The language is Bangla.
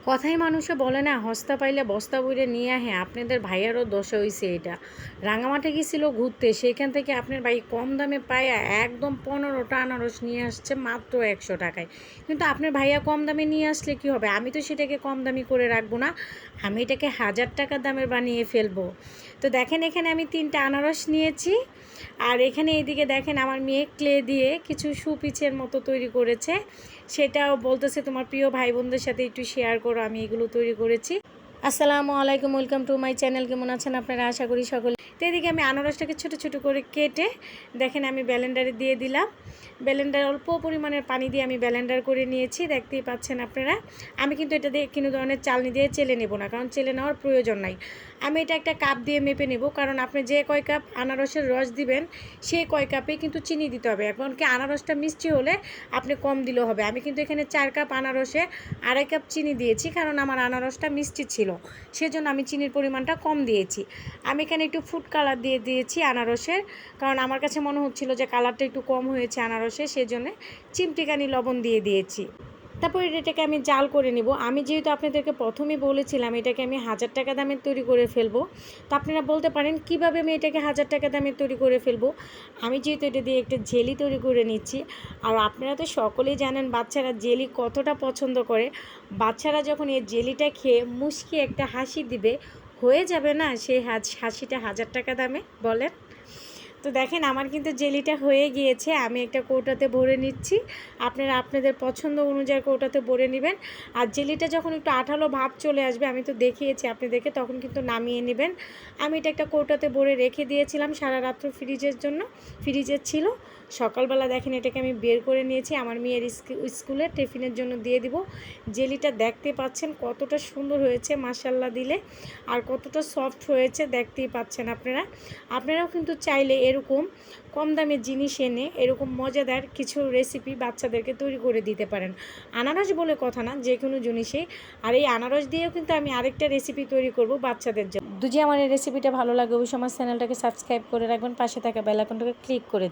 কথাই মানুষে বলে না, হস্তা পাইলে বস্তা বইরে নিয়ে আহে। আপনাদের ভাইয়ারও দশা হইছে এটা। রাঙামাঠে গেছিল ঘুরতে, সেখান থেকে আপনার ভাই কম দামে পায়া একদম 15টা আনারস নিয়ে আসছে মাত্র 100 টাকায়। কিন্তু আপনার ভাইয়া কম দামে নিয়ে আসলে কি হবে? আমি তো সেটাকে কম দামি করে রাখবো না, আমি এটাকে 1000 টাকা দামের বানিয়ে ফেলবো। তো দেখেন, এখানে আমি 3টা আনারস নিয়েছি। আর এখানে এইদিকে দেখেন আমার মেয়ে ক্লে দিয়ে কিছু সুপিচের মতো তৈরি করেছে। সেটাও বলতেছে তোমার প্রিয় ভাই বোনদের সাথে একটু শেয়ার করো, আমি এগুলো তৈরি করেছি। আসসালামু আলাইকুম, ওয়েলকাম টু মাই চ্যানেল। কেমন আছেন আপনারা? আশা করি সকলে। তো এদিকে আমি আনারসটাকে ছোটো ছোটো করে কেটে দেখেন আমি ব্লেন্ডারে দিয়ে দিলাম। ব্লেন্ডার অল্প পরিমাণের পানি দিয়ে আমি ব্লেন্ডার করে নিয়েছি, দেখতেই পাচ্ছেন আপনারা। আমি কিন্তু এটা দিয়ে কোনো ধরনের চালনি দিয়ে চেলে নেব না, কারণ চেলে নেওয়ার প্রয়োজন নাই। আমি এটা একটা কাপ দিয়ে মেপে নেব, কারণ আপনি যে কয় কাপ আনারসের রস দিবেন সেই কয় কাপে কিন্তু চিনি দিতে হবে। এমনকি আনারসটা মিষ্টি হলে আপনি কম দিলেও হবে। আমি কিন্তু এখানে 4 কাপ আনারসে 2.5 কাপ চিনি দিয়েছি, কারণ আমার আনারসটা মিষ্টি ছিল, সেজন্য আমি চিনির পরিমাণটা কম দিয়েছি। আমি এখানে একটু ফুড কালার দিয়ে দিয়েছি আনারসের, কারণ আমার কাছে মনে হচ্ছিল যে কালারটা একটু কম হয়েছে আনারসে, সেজন্য চিমটিকানি লবণ দিয়ে দিয়েছি। তারপরে এটাকে আমি জাল করে নিব। আমি যেহেতু আপনাদেরকে প্রথমেই বলেছিলাম এটাকে আমি 1000 টাকা দামের তৈরি করে ফেলবো, তো আপনারা বলতে পারেন কিভাবে আমি এটাকে 1000 টাকা দামের তৈরি করে ফেলবো। আমি যেহেতু এটা দিয়ে একটা জেলি তৈরি করে নিচ্ছি, আর আপনারা তো সকলেই জানেন বাচ্চারা জেলি কতটা পছন্দ করে। বাচ্চারা যখন এই জেলিটা খেয়ে মুচকি একটা হাসি দিবে, হয়ে যাবে না সেই হাসিটা 1000 টাকা দামে, বলেন? তো দেখেন আমার কিন্তু জেলিটা হয়ে গিয়েছে, আমি একটা কৌটাতে ভরে নিচ্ছি। আপনারা আপনাদের পছন্দ অনুযায়ী কৌটাতে ভরে নেবেন। আর জেলিটা যখন একটু আঠালো ভাব চলে আসবে, আমি তো দেখিয়েছি আপনাদেরকে, তখন কিন্তু নামিয়ে নেবেন। আমি এটা একটা কৌটাতে ভরে রেখে দিয়েছিলাম সারা রাত্র ফ্রিজের জন্য, ফ্রিজের ছিল। সকালবেলা দেখেন এটাকে আমি বের করে নিয়েছি, আমার মেয়ের স্কুলের টিফিনের জন্য দিয়ে দিব। জেলিটা দেখতে পাচ্ছেন কতটা সুন্দর হয়েছে মাশাল্লাহ দিলে, আর কতটা সফট হয়েছে দেখতেই পাচ্ছেন আপনারা। আপনারাও কিন্তু চাইলে এরকম কম দামের জিনিস এনে এরকম মজাদার কিছু রেসিপি বাচ্চাদেরকে তৈরি করে দিতে পারেন। আনারস বলে কথা না, যে কোনো জিনিসেই। আর এই আনারস দিয়েও কিন্তু আমি আরেকটা রেসিপি তৈরি করব বাচ্চাদের জন্য। যদি আমার এই রেসিপিটা ভালো লাগে অবশ্যই আমার চ্যানেলটাকে সাবস্ক্রাইব করে রাখবেন, পাশে থাকা বেল আইকনটাকে ক্লিক করে দেবেন।